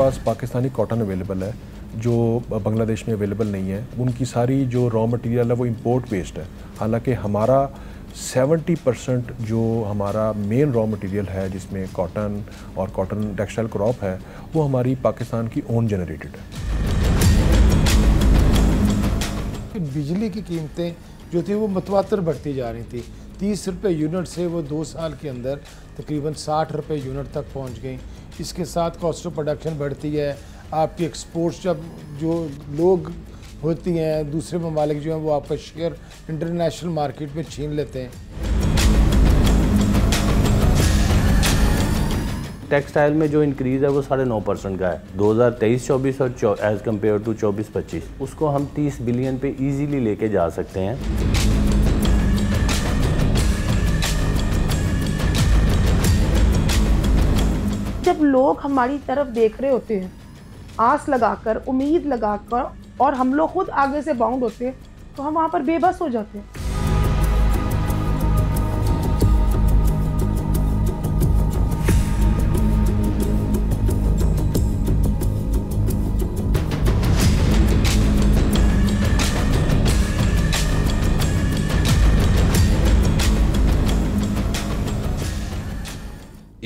पास Pakistani cotton available है जो बांग्लादेश में अवेलेबल नहीं है। उनकी सारी जो रॉ मटेरियल है वो इंपोर्ट बेस्ड है। हालांकि हमारा 70% जो हमारा मेन रॉ मटेरियल है जिसमें कॉटन और कॉटन टेक्सटाइल क्रॉप है वो हमारी पाकिस्तान की ओन जनरेटेड है। बिजली की कीमतें जो थी वो मतवातर बढ़ती जा रही थी। 30 रुपये यूनिट से वो 2 साल के अंदर तकरीबन 60 रुपये यूनिट तक पहुंच गई। इसके साथ कॉस्ट ऑफ प्रोडक्शन बढ़ती है। आपकी एक्सपोर्ट्स जब जो लोग होती हैं दूसरे ममालिक जो हैं वो आपका शेयर इंटरनेशनल मार्केट में छीन लेते हैं। टेक्सटाइल में जो इंक्रीज़ है वो 9.5% का है 2023-24 और एज़ कम्पेयर टू 24-25 उसको हम 30 बिलियन पे इजीली लेके जा सकते हैं। जब लोग हमारी तरफ देख रहे होते हैं आस लगाकर, उम्मीद लगाकर, और हम लोग खुद आगे से बाउंड होते हैं तो हम वहाँ पर बेबस हो जाते हैं।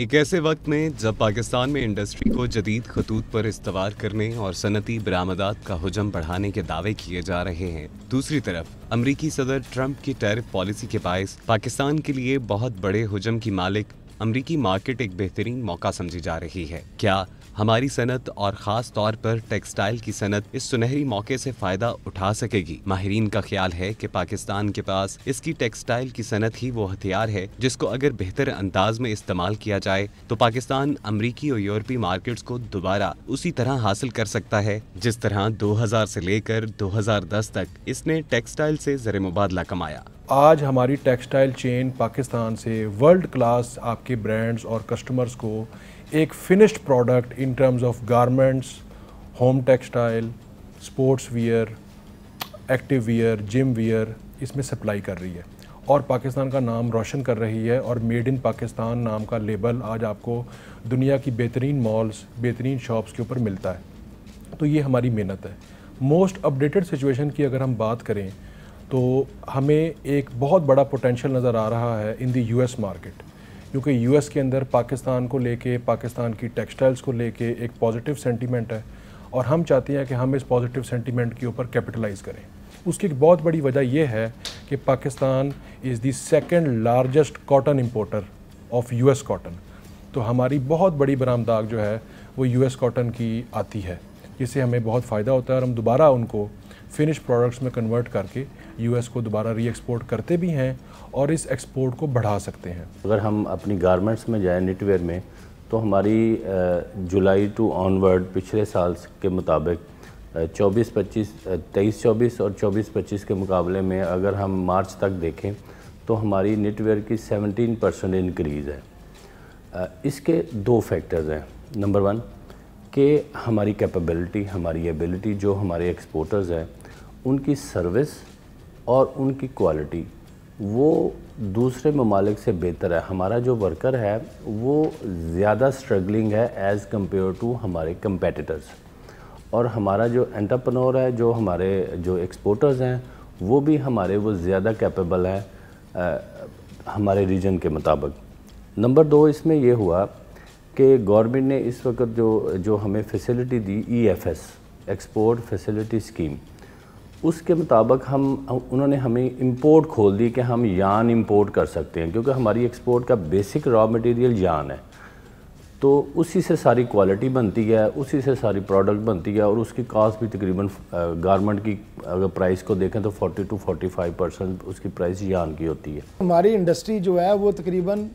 एक ऐसे वक्त में जब पाकिस्तान में इंडस्ट्री को जदीद खतूत पर इस्तवार करने और सनती बरामदात का हुजम बढ़ाने के दावे किए जा रहे हैं, दूसरी तरफ अमरीकी सदर ट्रंप की टैरिफ पॉलिसी के बायस पाकिस्तान के लिए बहुत बड़े हुजम की मालिक अमरीकी मार्केट एक बेहतरीन मौका समझी जा रही है। क्या हमारी सनत और ख़ास तौर पर टेक्सटाइल की सनत इस सुनहरी मौके से फ़ायदा उठा सकेगी? माहिरीन का ख्याल है कि पाकिस्तान के पास इसकी टेक्सटाइल की सनत ही वो हथियार है जिसको अगर बेहतर अंदाज में इस्तेमाल किया जाए तो पाकिस्तान अमरीकी और यूरोपीय मार्केट्स को दोबारा उसी तरह हासिल कर सकता है जिस तरह 2000 से लेकर 2010 तक इसने टेक्सटाइल से ज़र मुबादला कमाया। आज हमारी टेक्सटाइल चेन पाकिस्तान से वर्ल्ड क्लास आपके ब्रांड्स और कस्टमर्स को एक finished product in terms of garments, home textile, sports wear, active wear, gym wear इसमें सप्लाई कर रही है और पाकिस्तान का नाम रोशन कर रही है। और मेड इन पाकिस्तान नाम का लेबल आज आपको दुनिया की बेहतरीन मॉल्स, बेहतरीन शॉप्स के ऊपर मिलता है। तो ये हमारी मेहनत है। मोस्ट अपडेटेड सिचुएशन की अगर हम बात करें तो हमें एक बहुत बड़ा पोटेंशियल नज़र आ रहा है इन द यूएस मार्केट, क्योंकि यूएस के अंदर पाकिस्तान को लेके, पाकिस्तान की टेक्सटाइल्स को लेके एक पॉजिटिव सेंटीमेंट है और हम चाहते हैं कि हम इस पॉजिटिव सेंटीमेंट के ऊपर कैपिटलाइज़ करें। उसकी एक बहुत बड़ी वजह यह है कि Pakistan is the second largest cotton importer of US cotton. तो हमारी बहुत बड़ी बरामदाग जो है वो यूएस कॉटन की आती है, जिससे हमें बहुत फ़ायदा होता है और हम दोबारा उनको फिनिश प्रोडक्ट्स में कन्वर्ट करके यूएस को दोबारा री एक्सपोर्ट करते भी हैं और इस एक्सपोर्ट को बढ़ा सकते हैं। अगर हम अपनी गारमेंट्स में जाएं, निटवेयर में, तो हमारी जुलाई टू ऑनवर्ड पिछले साल के मुताबिक 23-24 और 24-25 के मुकाबले में अगर हम मार्च तक देखें तो हमारी निटवेयर की 17% इंक्रीज़ है। इसके 2 फैक्टर्स हैं। नंबर 1 कि हमारी कैपेबिलिटी, हमारी एबिलिटी, जो हमारे एक्सपोर्टर्स हैं उनकी सर्विस और उनकी क्वालिटी वो दूसरे ममालिक से बेहतर है। हमारा जो वर्कर है वो ज़्यादा स्ट्रगलिंग है एज़ कम्पेयर टू हमारे कंपेटिटर्स, और हमारा जो एंटरप्रेन्योर है, जो हमारे जो एक्सपोर्टर्स हैं वो भी हमारे वो ज़्यादा कैपेबल हैं हमारे रीजन के मुताबिक। नंबर 2 इसमें ये हुआ कि गवर्नमेंट ने इस वक्त जो हमें फैसिलिटी दी, EFS एक्सपोर्ट फैसिलिटी स्कीम, उसके मुताबिक उन्होंने हमें इंपोर्ट खोल दी कि हम यान इंपोर्ट कर सकते हैं, क्योंकि हमारी एक्सपोर्ट का बेसिक रॉ मटेरियल यान है। तो उसी से सारी क्वालिटी बनती है, उसी से सारी प्रोडक्ट बनती है और उसकी कॉस्ट भी तकरीबन गारमेंट की अगर प्राइस को देखें तो 40 to 45% उसकी प्राइस यान की होती है। हमारी इंडस्ट्री जो है वो तकरीबन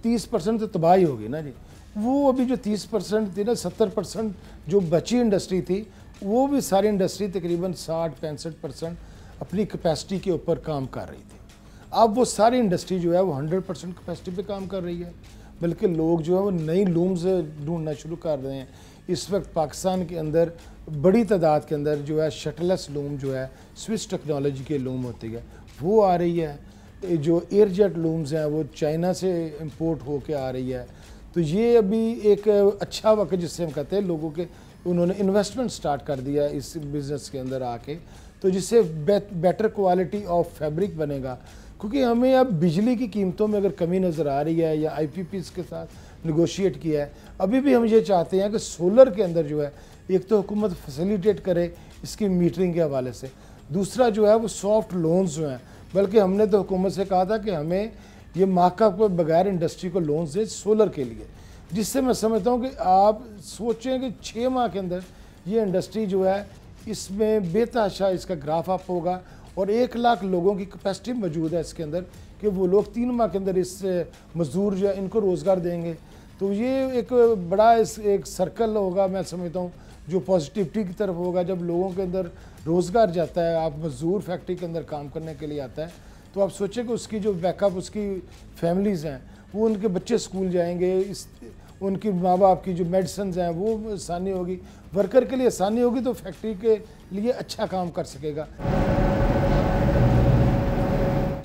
30% तो तबाही होगी ना जी। वो अभी जो 30% थी ना, 70% जो बची इंडस्ट्री थी वो भी सारी इंडस्ट्री तकरीबन 60-65% अपनी कैपेसिटी के ऊपर काम कर रही थी। अब वो सारी इंडस्ट्री जो है वो 100% कैपेसिटी पे काम कर रही है, बल्कि लोग जो है वो नई लूम्स ढूंढना शुरू कर रहे हैं। इस वक्त पाकिस्तान के अंदर बड़ी तादाद के अंदर जो है शटलेस लूम जो है स्विस टेक्नोलॉजी की लूम होती है वो आ रही है। जो एयरजेट लूम्स हैं वो चाइना से इंपोर्ट होके आ रही है। तो ये अभी एक अच्छा वक्त जिससे हम कहते हैं लोगों के उन्होंने इन्वेस्टमेंट स्टार्ट कर दिया इस बिज़नेस के अंदर आके, तो जिससे बेटर क्वालिटी ऑफ फैब्रिक बनेगा। क्योंकि हमें अब बिजली की कीमतों में अगर कमी नज़र आ रही है या IPPs के साथ निगोशिएट किया है, अभी भी हम ये चाहते हैं कि सोलर के अंदर जो है एक तो हुकूमत फैसिलिटेट करे इसकी मीटरिंग के हवाले से, दूसरा जो है वो सॉफ्ट लोन्स जो हैं, बल्कि हमने तो हुकूमत से कहा था कि हमें ये मार्कअप के बगैर इंडस्ट्री को लोन्स दें सोलर के लिए, जिससे मैं समझता हूँ कि आप सोचें कि 6 माह के अंदर ये इंडस्ट्री जो है इसमें बेतहाशा इसका ग्राफ अप होगा और 1 लाख लोगों की कैपेसिटी मौजूद है इसके अंदर कि वो लोग 3 माह के अंदर इस मजदूर जो है इनको रोज़गार देंगे। तो ये एक बड़ा एक सर्कल होगा, मैं समझता हूँ जो पॉजिटिविटी की तरफ होगा। जब लोगों के अंदर रोज़गार जाता है, आप मजदूर फैक्ट्री के अंदर काम करने के लिए आता है, तो आप सोचें कि उसकी जो बैकअप उसकी फैमिलीज़ हैं वो उनके बच्चे स्कूल जाएंगे, उनकी माँ बाप की जो मेडिसिन हैं वो आसानी होगी, वर्कर के लिए आसानी होगी, तो फैक्ट्री के लिए अच्छा काम कर सकेगा।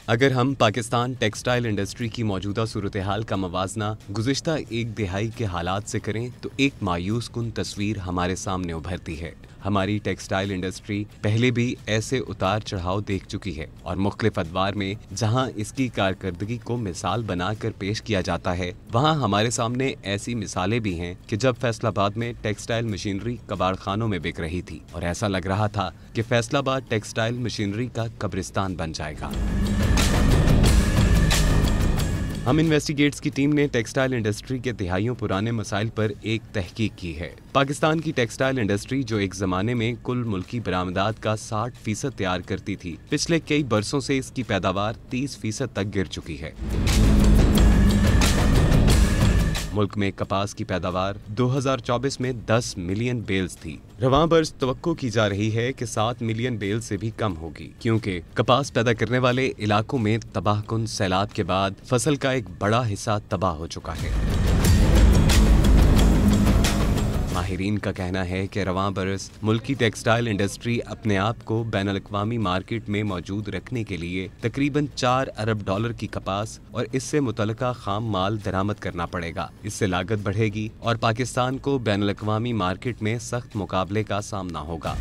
अगर हम पाकिस्तान टेक्सटाइल इंडस्ट्री की मौजूदा सूरत हाल का मवाजना गुज़िश्ता 1 दिहाई के हालात से करें तो एक मायूस कुन तस्वीर हमारे सामने उभरती है। हमारी टेक्सटाइल इंडस्ट्री पहले भी ऐसे उतार चढ़ाव देख चुकी है और मुख्तलिफ अदवार में जहां इसकी कारकर्दगी को मिसाल बनाकर पेश किया जाता है, वहां हमारे सामने ऐसी मिसालें भी हैं कि जब फैसलाबाद में टेक्सटाइल मशीनरी कबाड़खानों में बिक रही थी और ऐसा लग रहा था कि फैसलाबाद टेक्सटाइल मशीनरी का कब्रिस्तान बन जाएगा। हम इन्वेस्टिगेट्स की टीम ने टेक्सटाइल इंडस्ट्री के तिहाइयों पुराने मसाइल पर एक तहकीक की है। पाकिस्तान की टेक्सटाइल इंडस्ट्री जो एक जमाने में कुल मुल्की बरामदात का 60% तैयार करती थी, पिछले कई बरसों से इसकी पैदावार 30% तक गिर चुकी है। मुल्क में कपास की पैदावार 2024 में 10 मिलियन बेल्स थी। रवां बरस तवक्को की जा रही है कि 7 मिलियन बेल से भी कम होगी, क्योंकि कपास पैदा करने वाले इलाकों में तबाहकुन सैलाब के बाद फसल का एक बड़ा हिस्सा तबाह हो चुका है। माहिरीन का कहना है कि रवां बरस मुल्की टेक्सटाइल इंडस्ट्री अपने आप को बैनुल-अक़वामी मार्केट में मौजूद रखने के लिए तकरीबन $4 अरब की कपास और इससे मुतल्लिका खाम माल दरामद करना पड़ेगा। इससे लागत बढ़ेगी और पाकिस्तान को बैनुल-अक़वामी मार्केट में सख्त मुकाबले का सामना होगा।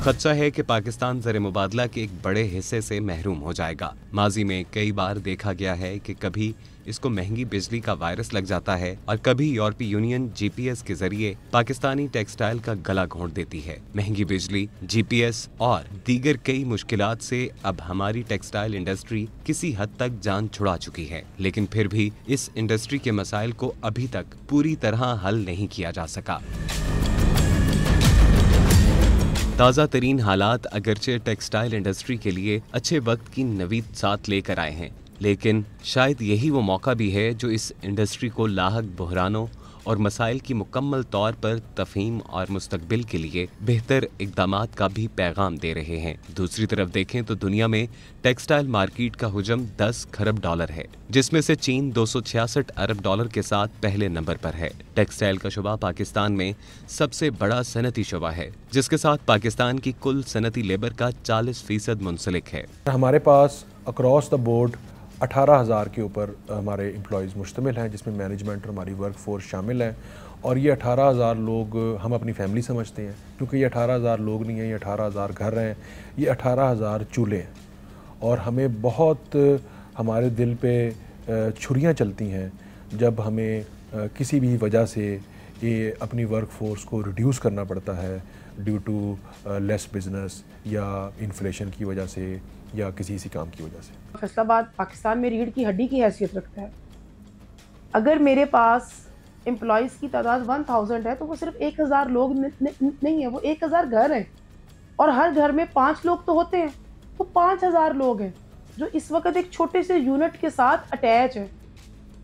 खदशा है कि पाकिस्तान ज़र मुबादला के एक बड़े हिस्से से महरूम हो जाएगा। माजी में कई बार देखा गया है कि कभी इसको महंगी बिजली का वायरस लग जाता है और कभी यूरोपीय यूनियन GPS के जरिए पाकिस्तानी टेक्सटाइल का गला घोंट देती है। महंगी बिजली, GPS और दीगर कई मुश्किलात से अब हमारी टेक्सटाइल इंडस्ट्री किसी हद तक जान छुड़ा चुकी है, लेकिन फिर भी इस इंडस्ट्री के मसाइल को अभी तक पूरी तरह हल नहीं किया जा सका। ताज़ा तरीन हालात अगरचे टेक्सटाइल इंडस्ट्री के लिए अच्छे वक्त की नवीद साथ लेकर आए हैं, लेकिन शायद यही वो मौका भी है जो इस इंडस्ट्री को लाहक बहरानों और मसाइल की मुकम्मल तौर पर तफहीम और मुस्तकबिल के लिए बेहतर इक़दामात का भी पैगाम दे रहे हैं। दूसरी तरफ देखें तो दुनिया में टेक्सटाइल मार्केट का हुजम $10 खरब है, जिसमें से चीन $266 अरब के साथ पहले नंबर पर है। टेक्सटाइल का शुबा पाकिस्तान में सबसे बड़ा सनती शुबा है, जिसके साथ पाकिस्तान की कुल सनती लेबर का 40% मुंसलिक है। हमारे पास अक्रॉस द बोर्ड 18,000 के ऊपर हमारे एम्प्लॉयज़ मुश्तमिल हैं, जिसमें मैनेजमेंट और हमारी वर्क फोर्स शामिल है। और ये 18,000 लोग हम अपनी फैमिली समझते हैं, क्योंकि ये 18,000 लोग नहीं हैं, ये 18,000 घर हैं, ये 18,000 चूल्हे हैं। और हमें बहुत हमारे दिल पे छुरियाँ चलती हैं जब हमें किसी भी वजह से ये अपनी वर्क फोर्स को रिड्यूस करना पड़ता है ड्यू टू लेस बिजनेस या इन्फ्लेशन की वजह से या किसी इसी काम की वजह से। फैसलाबाद पाकिस्तान में रीढ़ की हड्डी की हैसियत रखता है। अगर मेरे पास एम्प्लॉयज़ की तादाद 1000 है तो वो सिर्फ 1000 लोग नहीं है, वो 1000 घर हैं और हर घर में 5 लोग तो होते हैं, वो 5000 लोग हैं जो इस वक्त एक छोटे से यूनिट के साथ अटैच है।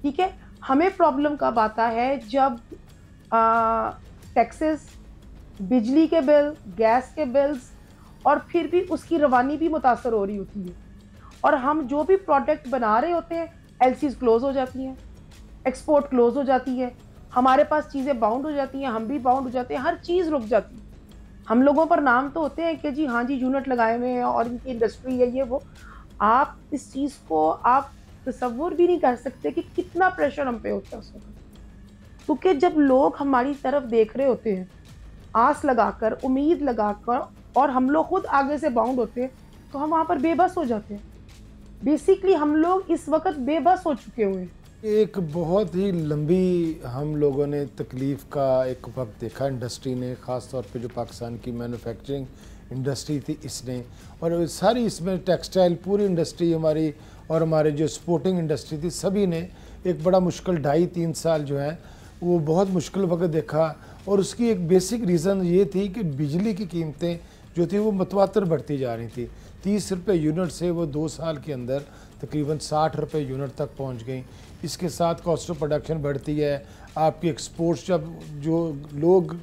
ठीक है, हमें प्रॉब्लम कब आता है जब टैक्सेस, बिजली के बिल, गैस के बिल्स और फिर भी उसकी रवानी भी मुतासर हो रही होती है और हम जो भी प्रोडक्ट बना रहे होते हैं LCs क्लोज हो जाती हैं, एक्सपोर्ट क्लोज हो जाती है, हमारे पास चीज़ें बाउंड हो जाती हैं, हम भी बाउंड हो जाते हैं, हर चीज़ रुक जाती है। हम लोगों पर नाम तो होते हैं कि जी हाँ जी यूनिट लगाए हुए हैं और इनकी इंडस्ट्री है ये वो। आप इस चीज़ को आप तसव्वुर भी नहीं कर सकते कि कितना प्रेशर हम पे होता है उस वक्त। क्योंकि जब लोग हमारी तरफ देख रहे होते हैं आस लगाकर, उम्मीद लगाकर, और हम लोग खुद आगे से बाउंड होते हैं, तो हम वहाँ पर बेबस हो जाते हैं। बेसिकली हम लोग इस वक्त बेबस हो चुके हुए हैं। एक बहुत ही लंबी हम लोगों ने तकलीफ़ का एक वक्त देखा इंडस्ट्री ने, ख़ास तौर पे जो पाकिस्तान की मैन्युफैक्चरिंग इंडस्ट्री थी इसने, और सारी इसमें टेक्सटाइल पूरी इंडस्ट्री हमारी और हमारे जो स्पोर्टिंग इंडस्ट्री थी, सभी ने एक बड़ा मुश्किल 2.5-3 साल जो है वो बहुत मुश्किल वक्त देखा। और उसकी एक बेसिक रीज़न ये थी कि बिजली की कीमतें जो थी वो मतवातर बढ़ती जा रही थी। 30 रुपये यूनिट से वो 2 साल के अंदर तकरीबन 60 रुपये यूनिट तक पहुंच गई। इसके साथ कॉस्ट ऑफ प्रोडक्शन बढ़ती है, आपकी एक्सपोर्ट्स जब जो लोग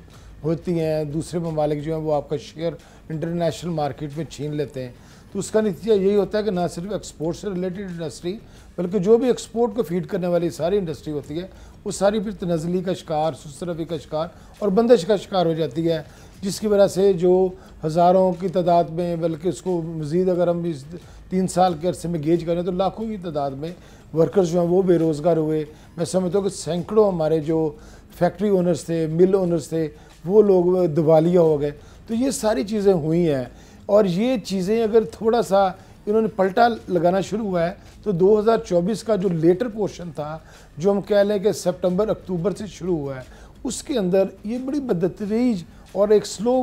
होती हैं दूसरे ममालिक जो हैं वो आपका शेयर इंटरनेशनल मार्केट में छीन लेते हैं, तो उसका नतीजा यही होता है कि ना सिर्फ एक्सपोर्ट से रिलेटेड इंडस्ट्री बल्कि जो भी एक्सपोर्ट को फीड करने वाली सारी इंडस्ट्री होती है वो सारी फिर तनज़ली का शिकार, सुस्तरफी का शिकार और बंदिश का शिकार हो जाती है, जिसकी वजह से जो हज़ारों की तादाद में, बल्कि उसको मज़ीद अगर हम इस 3 साल के अरसे में गेज करें तो लाखों की तादाद में वर्कर्स जो हैं वो बेरोज़गार हुए। मैं समझता हूँ कि सैकड़ों हमारे जो फैक्ट्री ओनर्स थे, मिल ओनर्स थे, वो लोग दिवालिया हो गए। तो ये सारी चीज़ें हुई हैं, और ये चीज़ें अगर थोड़ा सा इन्होंने पलटा लगाना शुरू हुआ है तो 2024 का जो लेटर पोर्शन था, जो हम कह लें कि सितंबर अक्टूबर से शुरू हुआ है, उसके अंदर ये बड़ी बदतरीज और एक स्लो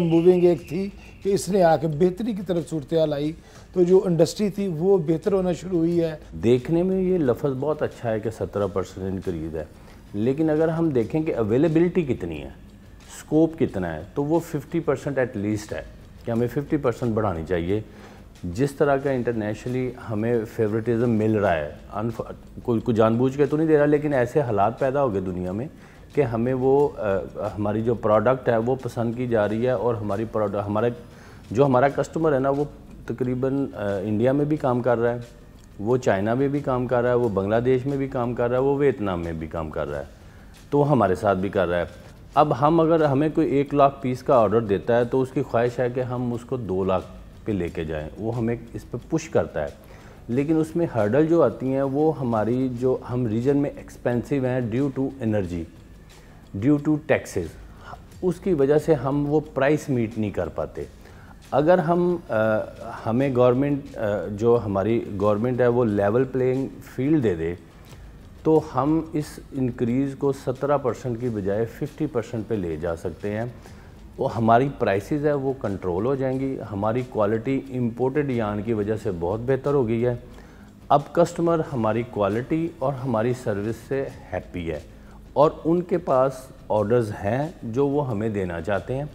मूविंग एक थी कि इसने आके बेहतरी की तरफ सूरत आई, तो जो इंडस्ट्री थी वो बेहतर होना शुरू हुई है। देखने में ये लफ्ज़ बहुत अच्छा है कि 17% इंक्रीज़ है, लेकिन अगर हम देखें कि अवेलेबिलिटी कितनी है, स्कोप कितना है, तो वो 50% एट लीस्ट है कि हमें 50% बढ़ानी चाहिए। जिस तरह का इंटरनेशनली हमें फेवरेटिज्म मिल रहा है, कोई जानबूझ के तो नहीं दे रहा, लेकिन ऐसे हालात पैदा हो गए दुनिया में कि हमें वो हमारी जो प्रोडक्ट है वो पसंद की जा रही है, और हमारी प्रोडक्ट हमारा कस्टमर है ना, वो तकरीबन इंडिया में भी काम कर रहा है, वो चाइना में भी काम कर रहा है, वो बांग्लादेश में भी काम कर रहा है, वो वियतनाम में भी काम कर रहा है, तो हमारे साथ भी कर रहा है। अब अगर हमें कोई 1 लाख पीस का ऑर्डर देता है तो उसकी ख्वाहिश है कि हम उसको 2 लाख पे लेके जाएं, वो हमें इस पे पुश करता है। लेकिन उसमें हर्डल जो आती हैं वो हमारी जो हम रीजन में एक्सपेंसिव हैं due to energy, due to taxes, उसकी वजह से हम वो प्राइस मीट नहीं कर पाते। अगर हमें गवर्नमेंट जो हमारी गवर्नमेंट है वो लेवल प्लेइंग फील्ड दे दे, तो हम इस इंक्रीज़ को 17% की बजाय 50% पे ले जा सकते हैं। वो हमारी प्राइसेस है वो कंट्रोल हो जाएंगी, हमारी क्वालिटी इंपोर्टेड यार्न की वजह से बहुत बेहतर हो गई है। अब कस्टमर हमारी क्वालिटी और हमारी सर्विस से हैप्पी है, और उनके पास ऑर्डर्स हैं जो वो हमें देना चाहते हैं।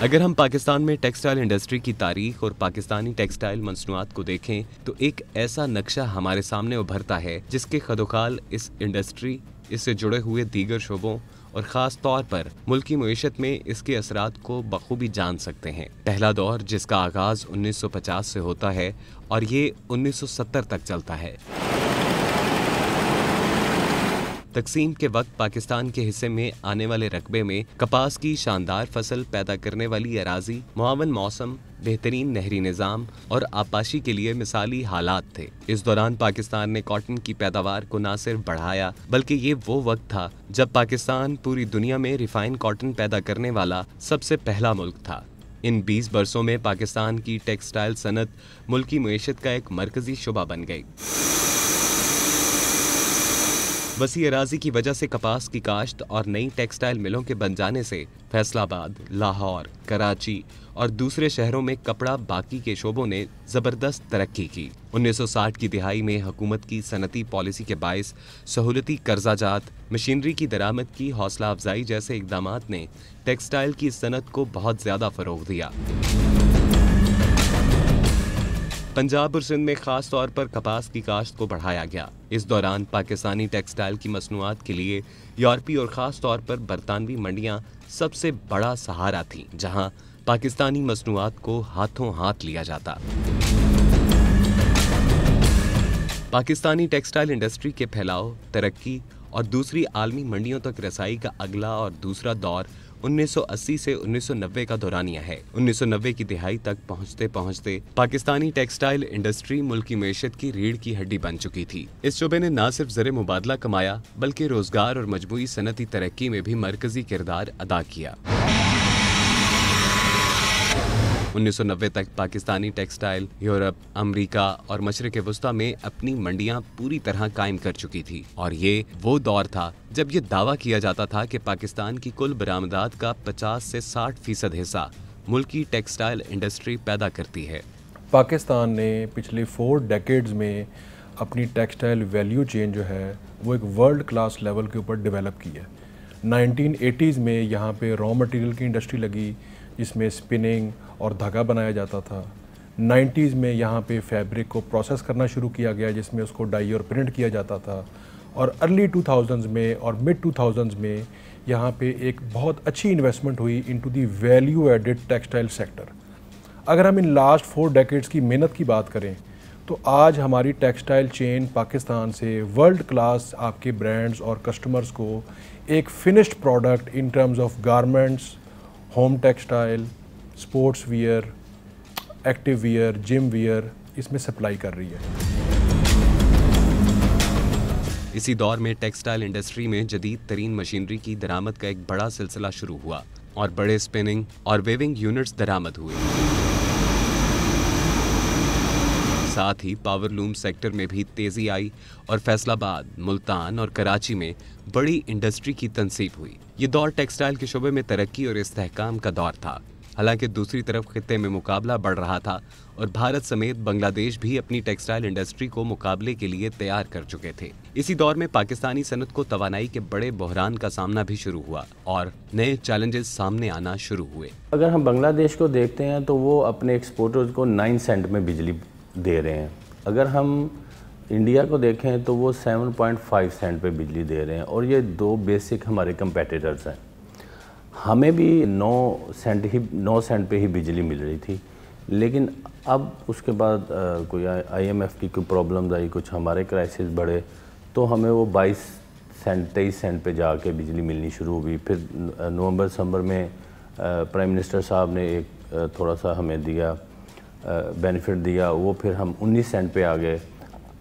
अगर हम पाकिस्तान में टेक्सटाइल इंडस्ट्री की तारीख और पाकिस्तानी टेक्सटाइल मसनूआत को देखें तो एक ऐसा नक्शा हमारे सामने उभरता है जिसके खदोखाल इस इंडस्ट्री, इससे जुड़े हुए दीगर शोबों और ख़ास तौर पर मुल्की मईशत में इसके असरात को बखूबी जान सकते हैं। पहला दौर जिसका आगाज़ 1950 से होता है और ये 1970 तक चलता है। तकसीम के वक्त पाकिस्तान के हिस्से में आने वाले रकबे में कपास की शानदार फसल पैदा करने वाली अराजी, मुआवन मौसम, बेहतरीन नहरी निज़ाम और आपाशी के लिए मिसाली हालात थे। इस दौरान पाकिस्तान ने कॉटन की पैदावार को न सिर्फ बढ़ाया बल्कि ये वो वक्त था जब पाकिस्तान पूरी दुनिया में रिफाइंड कॉटन पैदा करने वाला सबसे पहला मुल्क था। इन 20 बरसों में पाकिस्तान की टेक्सटाइल सनत मुल्की मईशत का एक मरकजी शुबा बन गई। वसी अराजी की वजह से कपास की काश्त और नई टेक्सटाइल मिलों के बन जाने से फैसलाबाद, लाहौर, कराची और दूसरे शहरों में कपड़ा बाकी के शोबों ने ज़बरदस्त तरक्की की। 1960 की दिहाई में हुकूमत की सनती पॉलिसी के बायस सहूलती कर्जाजात, मशीनरी की दरामद की हौसला अफजाई जैसे इकदामात ने टेक्सटाइल की सनत को बहुत ज़्यादा फ़रोग़ दिया। पंजाब और सिंध में खास तौर पर कपास की काश्त को बढ़ाया गया। इस दौरान पाकिस्तानी टेक्सटाइल की मसनूआत के लिए यूरोपीय और ख़ास तौर पर बरतानवी मंडियां सबसे बड़ा सहारा थीं, जहां पाकिस्तानी मसनूआत को हाथों हाथ लिया जाता। पाकिस्तानी टेक्सटाइल इंडस्ट्री के फैलाव, तरक्की और दूसरी आलमी मंडियों तक रसाई का अगला और दूसरा दौर 1980 से 1990 का दौरानिया है। 1990 की दिहाई तक पहुंचते पहुंचते पाकिस्तानी टेक्सटाइल इंडस्ट्री मुल्क की मैशत की रीढ़ की हड्डी बन चुकी थी। इस शोबे ने न सिर्फ ज़र मुबादला कमाया बल्कि रोजगार और मजमूई सनती तरक्की में भी मरकजी किरदार अदा किया। 1990 तक पाकिस्तानी टेक्सटाइल यूरोप, अमेरिका और मशरिक़ वस्ता में अपनी मंडियां पूरी तरह कायम कर चुकी थी और ये वो दौर था जब ये दावा किया जाता था कि पाकिस्तान की कुल बरामदात का 50 से 60% हिस्सा मुल्क की टेक्सटाइल इंडस्ट्री पैदा करती है। पाकिस्तान ने पिछले 4 डेकेड्स में अपनी टेक्सटाइल वैल्यू चेन जो है वो एक वर्ल्ड क्लास लेवल के ऊपर डेवलप की है। 1980s में यहाँ पे रॉ मटेरियल की इंडस्ट्री लगी जिसमें स्पिनिंग और धागा बनाया जाता था। 90s में यहाँ पे फैब्रिक को प्रोसेस करना शुरू किया गया जिसमें उसको डाई और प्रिंट किया जाता था और अर्ली 2000s में और मिड 2000s में यहाँ पे एक बहुत अच्छी इन्वेस्टमेंट हुई into the value added textile sector. अगर हम इन लास्ट 4 डेकेड्स की मेहनत की बात करें तो आज हमारी टेक्सटाइल चेन पाकिस्तान से वर्ल्ड क्लास आपके ब्रांड्स और कस्टमर्स को एक finished product in terms of garments, home textile, sports wear, active wear, gym wear इसमें सप्लाई कर रही है। इसी दौर में टेक्सटाइल इंडस्ट्री में जदीद तरीन मशीनरी की दरामद का एक बड़ा सिलसिला शुरू हुआ और बड़े स्पिनिंग और वेविंग यूनिट्स दरामद हुए। साथ ही पावर लूम सेक्टर में भी तेजी आई और फैसलाबाद, मुल्तान और कराची में बड़ी इंडस्ट्री की तनसीब हुई। ये दौर टेक्सटाइल के शोबे में तरक्की और इस्तेहकाम का दौर था। हालांकि दूसरी तरफ खित्ते में मुकाबला बढ़ रहा था और भारत समेत बांग्लादेश भी अपनी टेक्सटाइल इंडस्ट्री को मुकाबले के लिए तैयार कर चुके थे। इसी दौर में पाकिस्तानी सनत को तवानाई के बड़े बहरान का सामना भी शुरू हुआ और नए चैलेंजेस सामने आना शुरू हुए। अगर हम बांग्लादेश को देखते हैं तो वो अपने एक्सपोर्टर्स को 9 सेंट में बिजली दे रहे हैं। अगर हम इंडिया को देखें तो वो 7.5 सेंट पे बिजली दे रहे हैं और ये 2 बेसिक हमारे कंपेटिटर्स हैं। हमें भी 9 सेंट पे ही बिजली मिल रही थी, लेकिन अब उसके बाद कोई IMF की कोई प्रॉब्लम्स आई, कुछ हमारे क्राइसिस बढ़े तो हमें वो 22 सेंट 23 सेंट पे जाके बिजली मिलनी शुरू हुई। फिर नवंबर दिसंबर में प्राइम मिनिस्टर साहब ने एक थोड़ा सा हमें दिया बेनिफिट दिया, वो फिर हम 19 सेंट पे आ गए।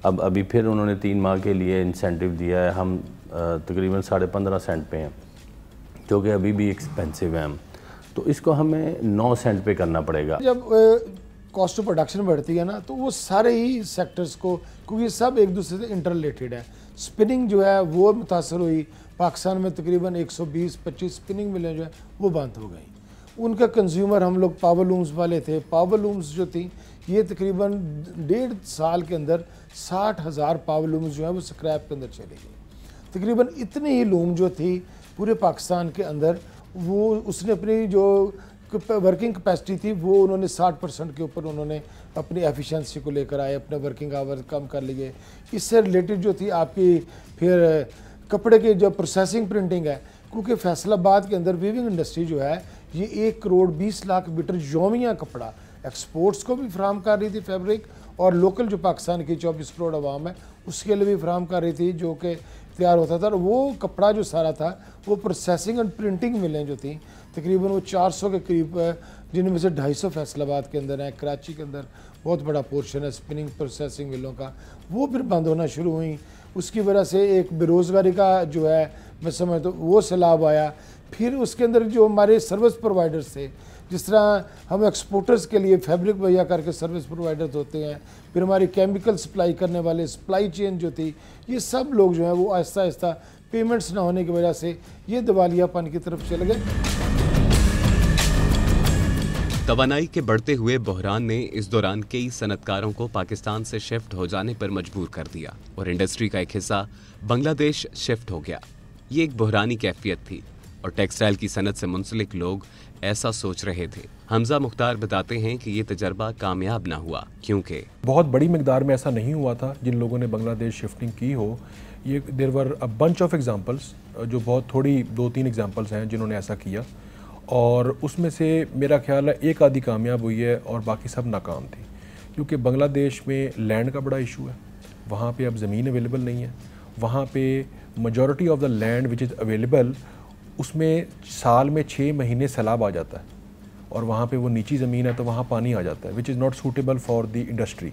अब अभी फिर उन्होंने 3 माह के लिए इंसेंटिव दिया है, हम तकरीबन 15.5 सेंट पे हैं जो कि अभी भी एक्सपेंसिव है। तो इसको हमें 9 सेंट पे करना पड़ेगा। जब कॉस्ट ऑफ प्रोडक्शन बढ़ती है ना तो वो सारे ही सेक्टर्स को, क्योंकि सब एक दूसरे से इंटर रिलेटेड है। स्पिनिंग जो है वो मुतासर हुई। पाकिस्तान में तकरीबन 120-25 स्पिनिंग मिलें जो है वो बंद हो गई। उनका कंज्यूमर हम लोग पावर लूम्स वाले थे। पावर लूम्स जो थी ये तकरीबन 1.5 साल के अंदर 60,000 पावर लूम्स जो है वो स्क्रैप के अंदर चली गई। तकरीबन इतनी ही लूम जो थी पूरे पाकिस्तान के अंदर, वो उसने अपनी जो वर्किंग कैपेसिटी थी वो उन्होंने 60% के ऊपर उन्होंने अपनी एफिशिएंसी को लेकर आए, अपने वर्किंग आवर कम कर लिए। इससे रिलेटेड जो थी आपकी फिर कपड़े की जो प्रोसेसिंग प्रिंटिंग है, क्योंकि फैसलाबाद के अंदर वीविंग इंडस्ट्री जो है ये 1 करोड़ 20 लाख मीटर यौमिया कपड़ा एक्सपोर्ट्स को भी फराहम कर रही थी फैब्रिक, और लोकल जो पाकिस्तान की 24 करोड़ आवाम है उसके लिए भी फराहम कर रही थी जो कि तैयार होता था। और वो कपड़ा जो सारा था वो प्रोसेसिंग एंड प्रिंटिंग मिलें जो थी तकरीबन वो 400 के करीब, जिनमें से 250 फैसलाबाद के अंदर है। कराची के अंदर बहुत बड़ा पोर्शन है स्पिनिंग प्रोसेसिंग मिलों का, वो फिर बंद होना शुरू हुई। उसकी वजह से एक बेरोज़गारी का जो है मैं समझता हूँ वो सैलाब आया। फिर उसके अंदर जो हमारे सर्विस प्रोवाइडर्स थे, जिस तरह हम एक्सपोर्टर्स के लिए फैब्रिक मुहैया करके सर्विस प्रोवाइडर्स होते हैं, फिर हमारी केमिकल सप्लाई करने वाले सप्लाई चेन जो थी, ये सब लोग जो है वो आहिस्ता आहिस्ता पेमेंट्स ना होने की वजह से ये दिवालियापन की तरफ चले गए। तवानाई के बढ़ते हुए बहरान ने इस दौरान कई सनतकारों को पाकिस्तान से शिफ्ट हो जाने पर मजबूर कर दिया और इंडस्ट्री का एक हिस्सा बांग्लादेश शिफ्ट हो गया। ये एक बहरानी कैफियत थी और टेक्सटाइल की सनत से मुंसलिक लोग ऐसा सोच रहे थे। हमजा मुख्तार बताते हैं कि ये तजर्बा कामयाब ना हुआ क्योंकि बहुत बड़ी मिकदार में ऐसा नहीं हुआ था जिन लोगों ने बांग्लादेश शिफ्टिंग की हो। ये there were a bunch of examples, जो बहुत थोड़ी 2-3 एग्जांपल्स हैं जिन्होंने ऐसा किया, और उसमें से मेरा ख्याल है एक आधी कामयाब हुई है और बाकी सब नाकाम थी। क्योंकि बांग्लादेश में लैंड का बड़ा इशू है, वहाँ पे अब ज़मीन अवेलेबल नहीं है। वहाँ पे majority of the land which is available उसमें साल में 6 महीने सैलाब आ जाता है और वहाँ पे वो नीची ज़मीन है तो वहाँ पानी आ जाता है, which is not suitable for the industry.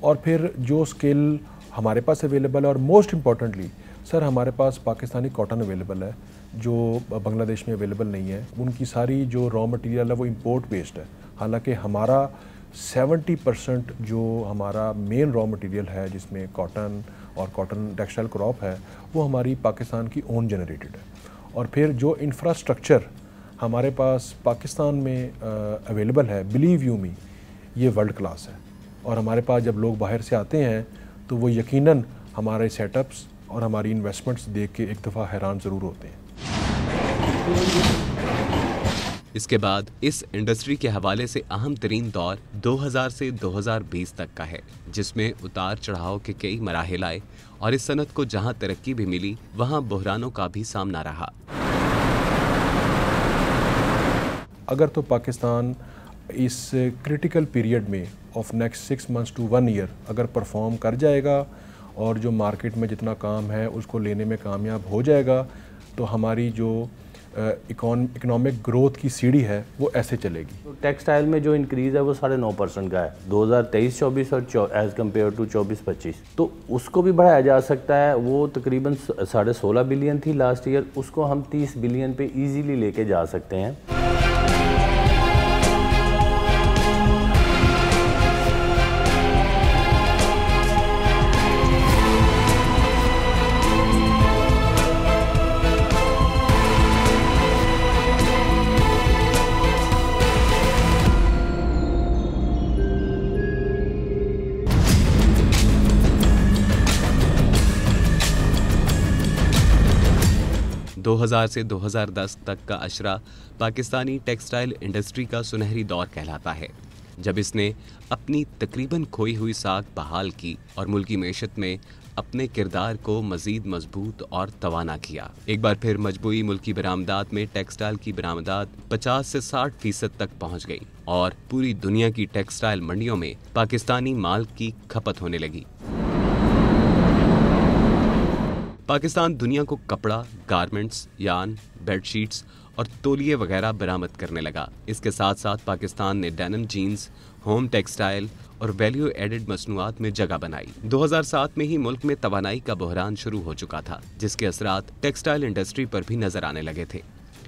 और फिर जो स्किल हमारे पास अवेलेबल है, और मोस्ट इम्पॉर्टेंटली सर हमारे पास पाकिस्तानी कॉटन अवेलेबल है जो बांग्लादेश में अवेलेबल नहीं है। उनकी सारी जो रॉ मटेरियल है वो इंपोर्ट बेस्ड है, हालांकि हमारा 70% जो हमारा मेन रॉ मटेरियल है जिसमें कॉटन और कॉटन टेक्सटाइल क्रॉप है वो हमारी पाकिस्तान की ओन जनरेटेड है। और फिर जो इंफ्रास्ट्रक्चर हमारे पास पाकिस्तान में अवेलेबल है, बिलीव यू मी, ये वर्ल्ड क्लास है। और हमारे पास जब लोग बाहर से आते हैं तो वो यकीनन हमारे सेटअप्स और हमारी इन्वेस्टमेंट्स देख के एक दफ़ा हैरान ज़रूर होते हैं। इसके बाद इस इंडस्ट्री के हवाले से अहम तरीन दौर 2000 से 2020 तक का है, जिसमें उतार चढ़ाव के कई मराहिल आए और इस सनत को जहां तरक्की भी मिली वहां बहरानों का भी सामना रहा। अगर तो पाकिस्तान इस क्रिटिकल पीरियड में of next 6 months to 1 year अगर परफॉर्म कर जाएगा और जो मार्केट में जितना काम है उसको लेने में कामयाब हो जाएगा, तो हमारी जो इकोनॉमिक ग्रोथ की सीढ़ी है वो ऐसे चलेगी। तो टेक्सटाइल में जो इंक्रीज़ है वो 9.5% का है 2023-24 और एज़ कम्पेयर टू 24-25, तो उसको भी बढ़ाया जा सकता है। वो तकरीबन 16.5 बिलियन थी लास्ट ईयर, उसको हम 30 बिलियन पे इजीली लेके जा सकते हैं। दो 2000 से 2010 तक का अशरा पाकिस्तानी टेक्सटाइल इंडस्ट्री का सुनहरी दौर कहलाता है, जब इसने अपनी तकरीबन खोई हुई साख बहाल की और मुल्की मैशत में अपने किरदार को मजीद मजबूत और तवाना किया। एक बार फिर मजबूई मुल्की बरामदात में टेक्सटाइल की बरामदात 50 से 60% तक पहुंच गई और पूरी दुनिया की टेक्सटाइल मंडियों में पाकिस्तानी माल की खपत होने लगी। पाकिस्तान दुनिया को कपड़ा, गारमेंट्स, यान, बेडशीट्स और तौलिए वगैरह बरामद करने लगा। इसके साथ साथ पाकिस्तान ने डेनिम जीन्स, होम टेक्सटाइल और वैल्यू एडेड मसनूआत में जगह बनाई। 2007 में ही मुल्क में तवानाई का बहरान शुरू हो चुका था, जिसके असरात टेक्सटाइल इंडस्ट्री पर भी नजर आने लगे थे।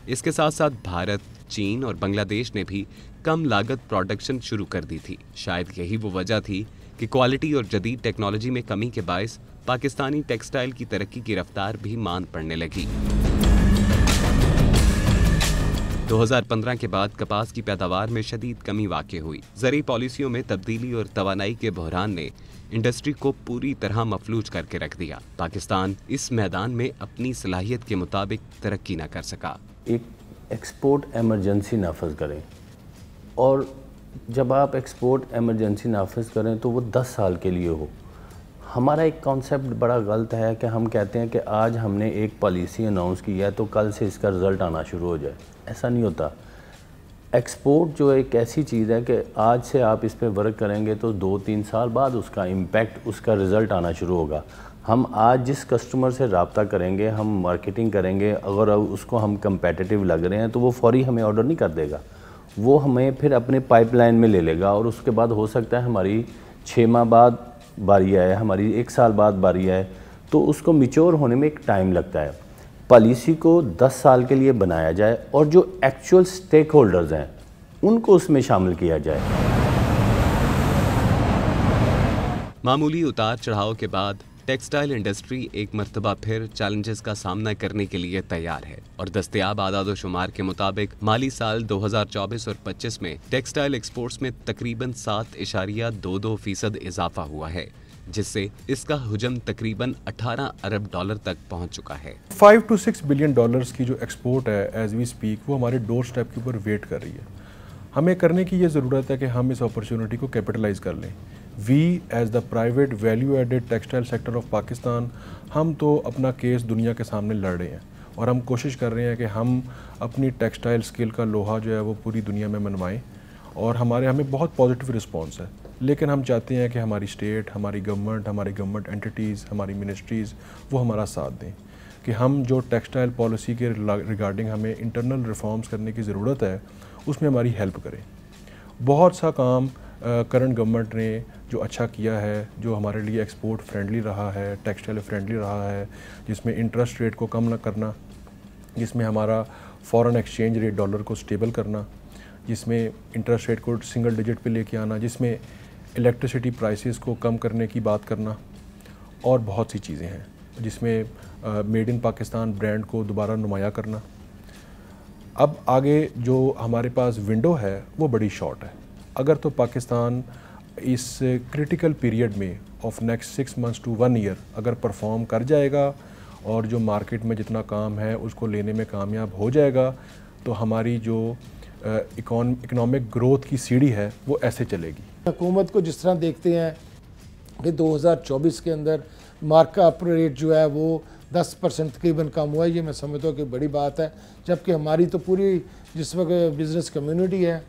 इसके साथ साथ भारत, चीन और बांग्लादेश ने भी कम लागत प्रोडक्शन शुरू कर दी थी। शायद यही वो वजह थी कि क्वालिटी और जदीद टेक्नोलॉजी में कमी के बायस पाकिस्तानी टेक्सटाइल की तरक्की की रफ्तार भी मांद पड़ने लगी। 2015 के बाद कपास की पैदावार में शदीद कमी वाक़ई हुई। ज़रूरी पॉलिसियों में तब्दीली और तवानाई के बहरान ने इंडस्ट्री को पूरी तरह मफलूज करके रख दिया। पाकिस्तान इस मैदान में अपनी सलाहियत के मुताबिक तरक्की न कर सका। एक एक्सपोर्ट एमरजेंसी नाफज करें, और जब आप एक्सपोर्ट एमरजेंसी नाफज करें तो वो 10 साल के लिए हो। हमारा एक कॉन्सेप्ट बड़ा गलत है कि हम कहते हैं कि आज हमने एक पॉलिसी अनाउंस की है तो कल से इसका रिज़ल्ट आना शुरू हो जाए। ऐसा नहीं होता। एक्सपोर्ट जो एक ऐसी चीज़ है कि आज से आप इस पर वर्क करेंगे तो 2-3 साल बाद उसका इम्पैक्ट, उसका रिज़ल्ट आना शुरू होगा। हम आज जिस कस्टमर से रब्ता करेंगे, हम मार्केटिंग करेंगे, अगर उसको हम कंपेटिटिव लग रहे हैं तो वो फौरी हमें ऑर्डर नहीं कर देगा, वो हमें फिर अपने पाइपलाइन में ले लेगा और उसके बाद हो सकता है हमारी 6 माह बाद बारी आए, हमारी 1 साल बाद बारी आए, तो उसको मिच्योर होने में एक टाइम लगता है। पॉलिसी को 10 साल के लिए बनाया जाए और जो एक्चुअल स्टेक होल्डर्स हैं उनको उसमें शामिल किया जाए। मामूली उतार चढ़ाव के बाद टेक्सटाइल इंडस्ट्री एक मर्तबा फिर चैलेंजेस का सामना करने के लिए तैयार है और दस्तयाब आदाद-ओ-शुमार के मुताबिक माली साल 2024 और 25 में टेक्सटाइल एक्सपोर्ट्स में तकरीबन 7.22% इजाफा हुआ है, जिससे इसका हुजम तकरीबन 18 अरब डॉलर तक पहुंच चुका है। 5 to 6 बिलियन डॉलर्स की जो एक्सपोर्ट है एज वी स्पीक, वो हमारे डोर स्टेप के ऊपर वेट कर रही है। हमें करने की ये ज़रूरत है कि हम इस अपॉर्चुनिटी को कैपिटलाइज कर लें। We as the private value added textile sector of Pakistan, हम तो अपना केस दुनिया के सामने लड़ रहे हैं और हम कोशिश कर रहे हैं कि हम अपनी टेक्सटाइल स्किल का लोहा जो है वो पूरी दुनिया में मनवाएं, और हमें बहुत पॉजिटिव रिस्पॉन्स है। लेकिन हम चाहते हैं कि हमारी स्टेट, हमारी गवर्नमेंट एंटिटीज़, हमारी मिनिस्ट्रीज़ वो हमारा साथ दें, कि हम जो टेक्सटाइल पॉलिसी के रिगार्डिंग हमें इंटरनल रिफॉर्म्स करने की ज़रूरत है, उसमें हमारी हेल्प करें। बहुत सा काम करंट गवर्नमेंट ने जो अच्छा किया है, जो हमारे लिए एक्सपोर्ट फ्रेंडली रहा है, टेक्सटाइल फ्रेंडली रहा है, जिसमें इंटरेस्ट रेट को कम न करना, जिसमें हमारा फॉरेन एक्सचेंज रेट डॉलर को स्टेबल करना, जिसमें इंटरेस्ट रेट को सिंगल डिजिट पे लेके आना, जिसमें इलेक्ट्रिसिटी प्राइसेस को कम करने की बात करना, और बहुत सी चीज़ें हैं, जिसमें मेड इन पाकिस्तान ब्रांड को दोबारा नुमाया करना। अब आगे जो हमारे पास विंडो है वो बड़ी शॉर्ट है। अगर तो पाकिस्तान इस क्रिटिकल पीरियड में of next 6 months to 1 year अगर परफॉर्म कर जाएगा और जो मार्केट में जितना काम है उसको लेने में कामयाब हो जाएगा, तो हमारी जो इकोनॉमिक ग्रोथ की सीढ़ी है वो ऐसे चलेगी। हुकूमत को जिस तरह देखते हैं कि 2024 के अंदर मार्कअप रेट जो है वो 10% तकरीबन कम हुआ है, ये मैं समझता हूँ कि बड़ी बात है। जबकि हमारी तो पूरी जिस वक्त बिज़नेस कम्युनिटी है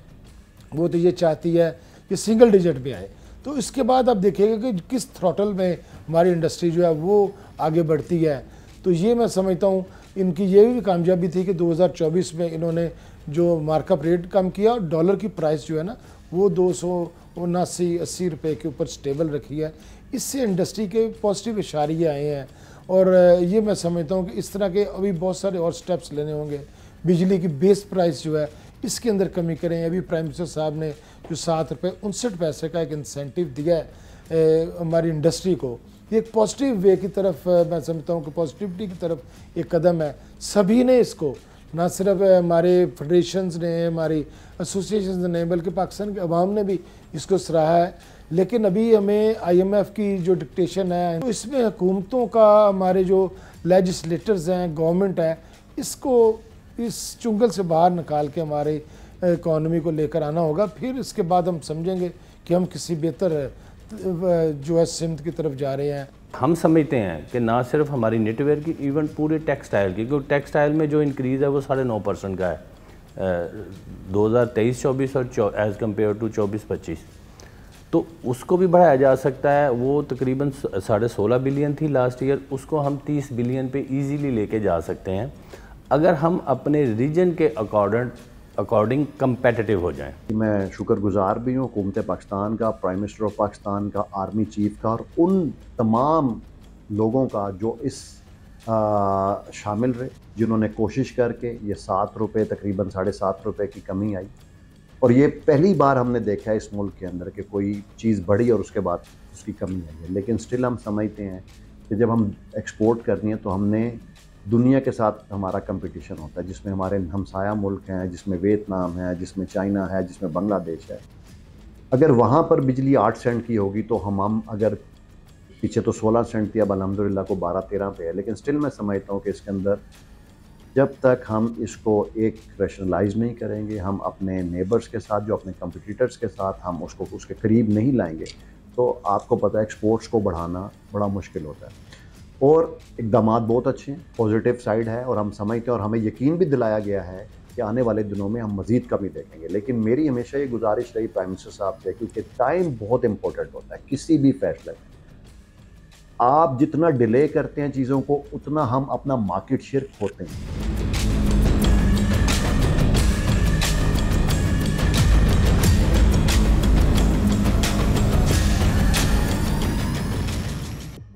वो तो ये चाहती है कि सिंगल डिजिट में आए। तो इसके बाद आप देखिएगा कि किस थ्रॉटल में हमारी इंडस्ट्री जो है वो आगे बढ़ती है। तो ये मैं समझता हूँ इनकी ये भी कामयाबी थी कि 2024 में इन्होंने जो मार्कअप रेट कम किया और डॉलर की प्राइस जो है ना वो 279-80 रुपये के ऊपर स्टेबल रखी है। इससे इंडस्ट्री के पॉजिटिव इशारे आए हैं और ये मैं समझता हूँ कि इस तरह के अभी बहुत सारे और स्टेप्स लेने होंगे। बिजली की बेस प्राइस जो है इसके अंदर कमी करें। अभी प्राइम मिनिस्टर साहब ने जो 7.59 का एक इंसेंटिव दिया है हमारी इंडस्ट्री को, ये एक पॉजिटिव वे की तरफ मैं समझता हूँ कि पॉजिटिविटी की तरफ एक कदम है। सभी ने इसको, ना सिर्फ हमारे फेडरेशंस ने, हमारी एसोसिएशंस ने, बल्कि पाकिस्तान के अवाम ने भी इसको सराहा है। लेकिन अभी हमें IMF की जो डिक्टेशन है तो इसमें हुकूमतों का, हमारे जो लेजिस्लेटर्स हैं, गवर्नमेंट है, इसको इस चुंगल से बाहर निकाल के हमारे इकॉनमी को लेकर आना होगा। फिर इसके बाद हम समझेंगे कि हम किसी बेहतर जो है सिमत की तरफ जा रहे हैं। हम समझते हैं कि ना सिर्फ हमारी नेटवेयर की, इवन पूरे टेक्सटाइल की, क्योंकि टेक्सटाइल में जो इंक्रीज़ है वो 9.5% का है 2023-24 और एज़ कम्पेयर टू 24-25, तो उसको भी बढ़ाया जा सकता है। वो तकरीबन 16.5 बिलियन थी लास्ट ईयर, उसको हम 30 बिलियन पे इजीली लेके जा सकते हैं अगर हम अपने रीजन के अकॉर्डिंग कंपेटिटिव हो जाएं। मैं शुक्रगुजार भी हूँ हुकूमत पाकिस्तान का, प्राइम मिनिस्टर ऑफ पाकिस्तान का, आर्मी चीफ का और उन तमाम लोगों का जो इस शामिल रहे, जिन्होंने कोशिश करके ये 7 रुपये तकरीबन 7.5 रुपये की कमी आई। और ये पहली बार हमने देखा है इस मुल्क के अंदर कि कोई चीज़ बढ़ी और उसके बाद उसकी कमी आई है। लेकिन स्टिल हम समझते हैं कि जब हम एक्सपोर्ट करनी है तो हमने दुनिया के साथ हमारा कंपटीशन होता है, जिसमें हमारे हमसाया मुल्क हैं, जिसमें वियतनाम है, जिसमें चाइना है, जिसमें बांग्लादेश है। अगर वहाँ पर बिजली 8 सेंट की होगी तो हम अगर पीछे तो 16 सेंट थी, अब अल्हम्दुलिल्लाह को 12-13 पे है। लेकिन स्टिल मैं समझता हूँ कि इसके अंदर जब तक हम इसको एक रैशनलाइज नहीं करेंगे, हम अपने नेबर्स के साथ, जो अपने कंपटीटर्स के साथ हम उसको उसके करीब नहीं लाएंगे, तो आपको पता है एक्सपोर्ट्स को बढ़ाना बड़ा मुश्किल होता है। और इक़दामात बहुत अच्छे हैं, पॉजिटिव साइड है और हम समझते हैं और हमें यकीन भी दिलाया गया है कि आने वाले दिनों में हम मज़ीद कमी देखेंगे। लेकिन मेरी हमेशा ये गुजारिश रही प्राइम मिनिस्टर साहब से, क्योंकि टाइम बहुत इंपॉर्टेंट होता है किसी भी फैसले में। आप जितना डिले करते हैं चीज़ों को, उतना हम अपना मार्केट शेयर खोते हैं।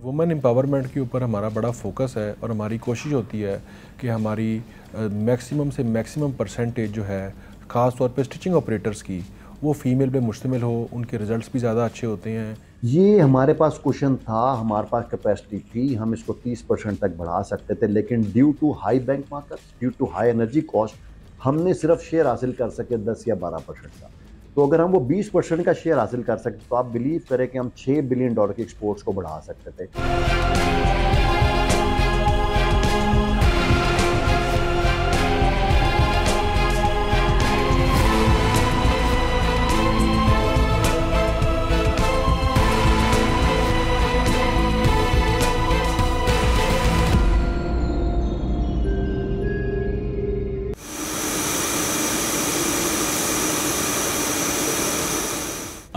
वुमेन एम्पावरमेंट के ऊपर हमारा बड़ा फोकस है और हमारी कोशिश होती है कि हमारी मैक्सिमम से मैक्सिमम परसेंटेज जो है ख़ास तौर पे स्टिचिंग ऑपरेटर्स की, वो फीमेल पे मुश्तमिल हो, उनके रिज़ल्ट्स भी ज़्यादा अच्छे होते हैं। ये हमारे पास क्वेश्चन था, हमारे पास कैपेसिटी थी, हम इसको 30% तक बढ़ा सकते थे, लेकिन due to high bank markets, due to high energy cost, हमने सिर्फ शेयर हासिल कर सके 10 या 12% का। तो अगर हम वो 20% का शेयर हासिल कर सकते तो आप बिलीव करें कि हम $6 बिलियन की एक्सपोर्ट्स को बढ़ा सकते थे।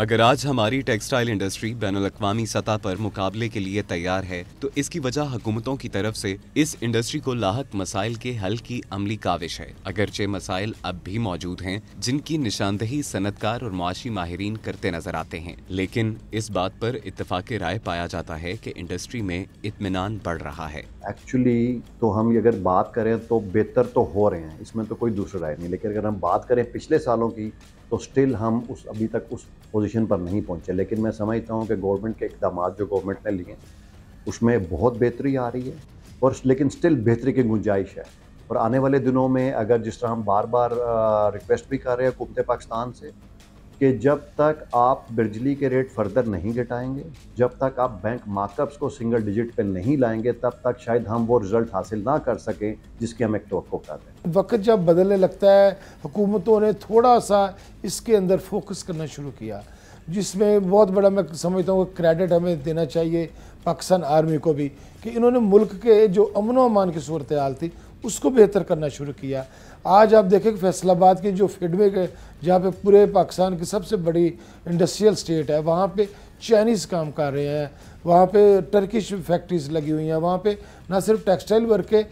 अगर आज हमारी टेक्सटाइल इंडस्ट्री बैनुल-अक़वामी सतह पर मुकाबले के लिए तैयार है तो इसकी वजह हुकूमतों की तरफ से इस इंडस्ट्री को लाहक मसाइल के हल की अमली काविश है। अगरचे मसाइल अब भी मौजूद हैं जिनकी निशानदही सनतकार और मुआशी माहिरीन करते नजर आते हैं, लेकिन इस बात पर इत्तेफाक राय पाया जाता है कि इंडस्ट्री में इत्मीनान बढ़ रहा है। एक्चुअली तो हम अगर बात करें तो बेहतर तो हो रहे हैं, इसमें तो कोई दूसरी राय नहीं, लेकिन अगर हम बात करें पिछले सालों की तो स्टिल हम अभी तक उस पोजीशन पर नहीं पहुंचे। लेकिन मैं समझता हूं कि गवर्नमेंट के इक़दाम जो गवर्नमेंट ने लिए उसमें बहुत बेहतरी आ रही है, और लेकिन स्टिल बेहतरी की गुंजाइश है। और आने वाले दिनों में अगर जिस तरह हम बार बार रिक्वेस्ट भी कर रहे हैं हुकूमत पाकिस्तान से कि जब तक आप बिजली के रेट फर्दर नहीं घटाएंगे, जब तक आप बैंक मार्कअप्स को सिंगल डिजिट पे नहीं लाएंगे, तब तक शायद हम वो रिज़ल्ट हासिल ना कर सकें जिसकी हम एक तवक्को करते हैं। वक्त जब बदलने लगता है, हुकूमतों ने थोड़ा सा इसके अंदर फोकस करना शुरू किया, जिसमें बहुत बड़ा मैं समझता हूँ क्रेडिट हमें देना चाहिए पाकिस्तान आर्मी को भी कि इन्होंने मुल्क के जो अमन व अमान की सूरत हाल थी उसको बेहतर करना शुरू किया। आज आप देखें कि फैसलाबाद की जो फिडवे के जहाँ पे पूरे पाकिस्तान की सबसे बड़ी इंडस्ट्रियल स्टेट है, वहाँ पे चाइनीज़ काम कर रहे हैं, वहाँ पे टर्किश फैक्ट्रीज लगी हुई हैं, वहाँ पे ना सिर्फ टेक्सटाइल वर्क के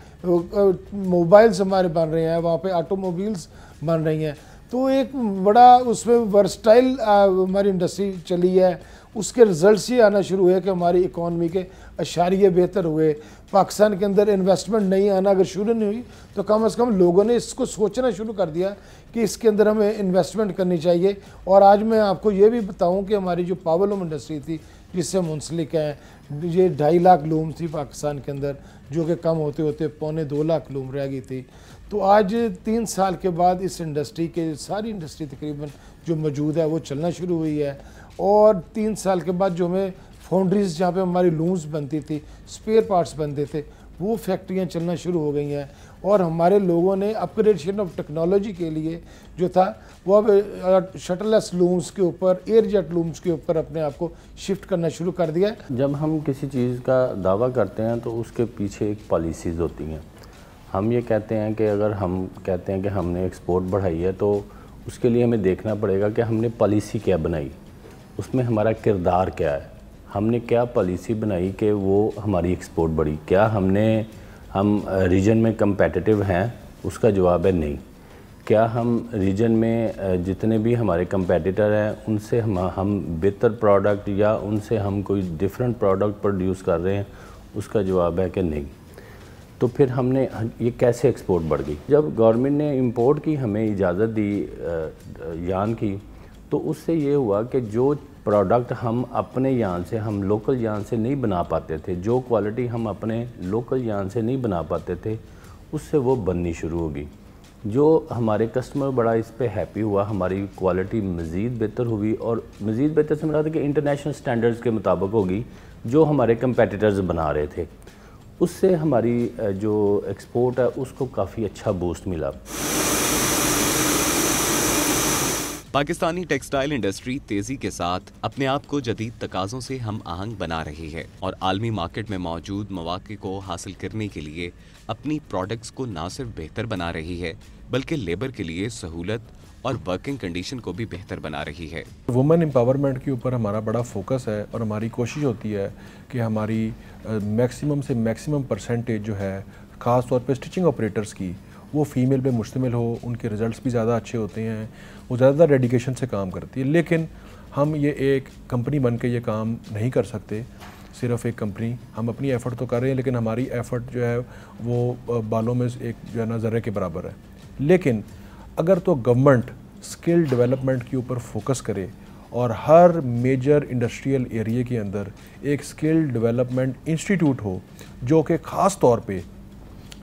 मोबाइल्स हमारे बन रहे हैं, वहाँ पे ऑटोमोबाइल्स बन रही हैं। तो एक बड़ा उसमें वर्सटाइल हमारी इंडस्ट्री चली है। उसके रिजल्ट्स ये आना शुरू हुए कि हमारी इकॉनमी के अशारिये बेहतर हुए। पाकिस्तान के अंदर इन्वेस्टमेंट नहीं आना अगर शुरू नहीं हुई तो कम से कम लोगों ने इसको सोचना शुरू कर दिया कि इसके अंदर हमें इन्वेस्टमेंट करनी चाहिए। और आज मैं आपको ये भी बताऊं कि हमारी जो पावरलूम इंडस्ट्री थी जिससे मुंसलिक हैं, ये 2.5 लाख लूम थी पाकिस्तान के अंदर, जो कि कम होते होते 2.25 लाख लूम रह गई थी। तो आज 3 साल के बाद इस इंडस्ट्री के सारी इंडस्ट्री तकरीबन जो मौजूद है वो चलना शुरू हुई है। और 3 साल के बाद जो हमें फाउंड्रीज जहाँ पे हमारी लूम्स बनती थी, स्पेयर पार्ट्स बनते थे, वो फैक्ट्रियाँ चलना शुरू हो गई हैं। और हमारे लोगों ने अपग्रेडेशन ऑफ टेक्नोलॉजी के लिए जो था वो अब शटरलेस लूम्स के ऊपर, एयरजेट लूम्स के ऊपर अपने आप को शिफ्ट करना शुरू कर दिया है। जब हम किसी चीज़ का दावा करते हैं तो उसके पीछे एक पॉलिसीज़ होती हैं। हम ये कहते हैं कि अगर हम कहते हैं कि हमने एक्सपोर्ट बढ़ाई है तो उसके लिए हमें देखना पड़ेगा कि हमने पॉलिसी क्या बनाई, उसमें हमारा किरदार क्या है, हमने क्या पॉलिसी बनाई कि वो हमारी एक्सपोर्ट बढ़ी। क्या हम रीजन में कंपेटिटिव हैं? उसका जवाब है नहीं। क्या हम रीजन में जितने भी हमारे कंपेटिटर हैं उनसे हम बेहतर प्रोडक्ट या उनसे हम कोई डिफरेंट प्रोडक्ट प्रोड्यूस कर रहे हैं? उसका जवाब है कि नहीं। तो फिर हमने ये कैसे एक्सपोर्ट बढ़ गई? जब गवर्नमेंट ने इंपोर्ट की हमें इजाज़त दी यान की, तो उससे ये हुआ कि जो प्रोडक्ट हम अपने यान से, हम लोकल यान से नहीं बना पाते थे, जो क्वालिटी हम अपने लोकल यान से नहीं बना पाते थे, उससे वो बननी शुरू होगी। जो हमारे कस्टमर बड़ा इस पे हैप्पी हुआ, हमारी क्वालिटी मज़ीद बेहतर हुई। और मज़ीद बेहतर से मेरा था कि इंटरनेशनल स्टैंडर्ड्स के मुताबिक होगी जो हमारे कंपेटिटर्स बना रहे थे। उससे हमारी जो एक्सपोर्ट है उसको काफ़ी अच्छा बूस्ट मिला। पाकिस्तानी टेक्सटाइल इंडस्ट्री तेजी के साथ अपने आप को जदीद तकाज़ों से हम आहंग बना रही है और आलमी मार्केट में मौजूद मौक़े को हासिल करने के लिए अपनी प्रोडक्ट्स को न सिर्फ बेहतर बना रही है बल्कि लेबर के लिए सहूलत और वर्किंग कंडीशन को भी बेहतर बना रही है। वुमेन एम्पावरमेंट के ऊपर हमारा बड़ा फोकस है और हमारी कोशिश होती है कि हमारी मैक्सिमम से मैक्सिमम परसेंटेज जो है ख़ास तौर पे स्टिचिंग ऑपरेटर्स की वो फ़ीमेल पे मुश्तमिल हो। उनके रिज़ल्ट्स भी ज़्यादा अच्छे होते हैं, वो ज़्यादा डेडिकेशन से काम करती है। लेकिन हम ये एक कंपनी बन के ये काम नहीं कर सकते, सिर्फ एक कंपनी। हम अपनी एफ़र्ट तो कर रहे हैं लेकिन हमारी एफ़र्ट जो है वो बालों में एक जो है ना ज़र्रे के बराबर है। लेकिन अगर तो गवर्नमेंट स्किल डेवलपमेंट के ऊपर फोकस करे और हर मेजर इंडस्ट्रियल एरिया के अंदर एक स्किल डेवलपमेंट इंस्टीट्यूट हो जो कि ख़ास तौर पे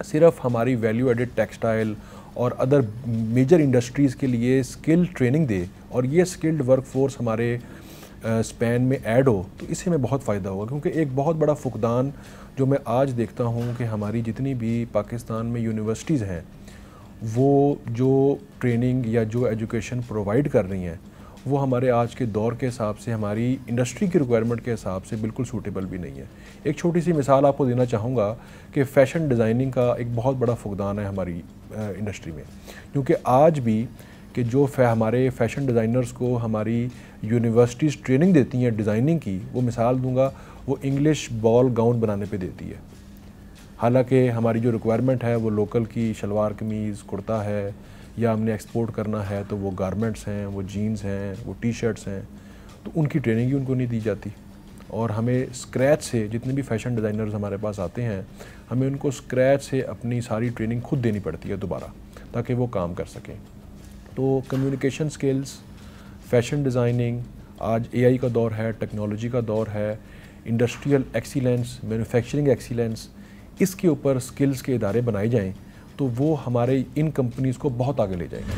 सिर्फ हमारी वैल्यू एडेड टेक्सटाइल और अदर मेजर इंडस्ट्रीज़ के लिए स्किल ट्रेनिंग दे और ये स्किल्ड वर्कफोर्स हमारे स्पैन में ऐड हो, तो इससे हमें बहुत फ़ायदा होगा। क्योंकि एक बहुत बड़ा फुकदान जो मैं आज देखता हूँ कि हमारी जितनी भी पाकिस्तान में यूनिवर्सिटीज़ हैं वो जो ट्रेनिंग या जो एजुकेशन प्रोवाइड कर रही हैं वो हमारे आज के दौर के हिसाब से, हमारी इंडस्ट्री की रिक्वायरमेंट के हिसाब से बिल्कुल सूटेबल भी नहीं है। एक छोटी सी मिसाल आपको देना चाहूँगा कि फ़ैशन डिज़ाइनिंग का एक बहुत बड़ा फुकदान है हमारी इंडस्ट्री में, क्योंकि आज भी कि जो हमारे फैशन डिज़ाइनर्स को हमारी यूनिवर्सिटीज़ ट्रेनिंग देती हैं डिज़ाइनिंग की, वो मिसाल दूंगा, वो इंग्लिश बॉल गाउन बनाने पे देती है। हालांकि हमारी जो रिक्वायरमेंट है वो लोकल की शलवार कमीज़ कुर्ता है, या हमने एक्सपोर्ट करना है तो वो गारमेंट्स हैं, वो जीन्स हैं, वो टी शर्ट्स हैं, तो उनकी ट्रेनिंग ही उनको नहीं दी जाती। और हमें स्क्रैच से, जितने भी फैशन डिज़ाइनर्स हमारे पास आते हैं, हमें उनको स्क्रैच से अपनी सारी ट्रेनिंग खुद देनी पड़ती है दोबारा, ताकि वो काम कर सकें। तो कम्युनिकेशन स्किल्स, फैशन डिज़ाइनिंग, आज एआई का दौर है, टेक्नोलॉजी का दौर है, इंडस्ट्रियल एक्सीलेंस, मैन्युफैक्चरिंग एक्सीलेंस, इसके ऊपर स्किल्स के इदारे बनाए जाएं तो वो हमारे इन कंपनीज़ को बहुत आगे ले जाएंगे।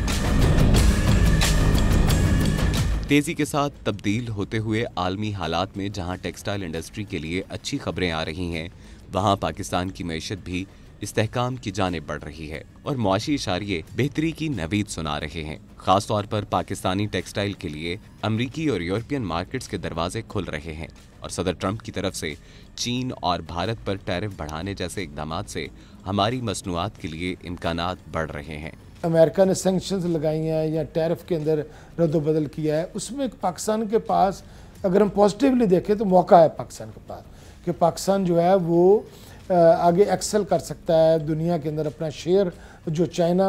तेजी के साथ तब्दील होते हुए आलमी हालात में जहां टेक्सटाइल इंडस्ट्री के लिए अच्छी खबरें आ रही हैं, वहां पाकिस्तान की मईशत भी इस्तेहकाम की जानिब बढ़ रही है और मुआशी इशारिये बेहतरी की नवीद सुना रहे हैं। खास तौर पर पाकिस्तानी टेक्सटाइल के लिए अमरीकी और यूरोपियन मार्केट्स के दरवाजे खुल रहे हैं और सदर ट्रंप की तरफ से चीन और भारत पर टैरिफ बढ़ाने जैसे इकदामात से हमारी मसनूआत के लिए इम्कानात बढ़ रहे हैं। अमेरिका ने सैंक्शंस लगाई हैं या टैरिफ के अंदर रद्द-बदल किया है, उसमें पाकिस्तान के पास अगर हम पॉजिटिवली देखें तो मौका है पाकिस्तान के पास कि पाकिस्तान जो है वो आगे एक्सेल कर सकता है दुनिया के अंदर। अपना शेयर जो चाइना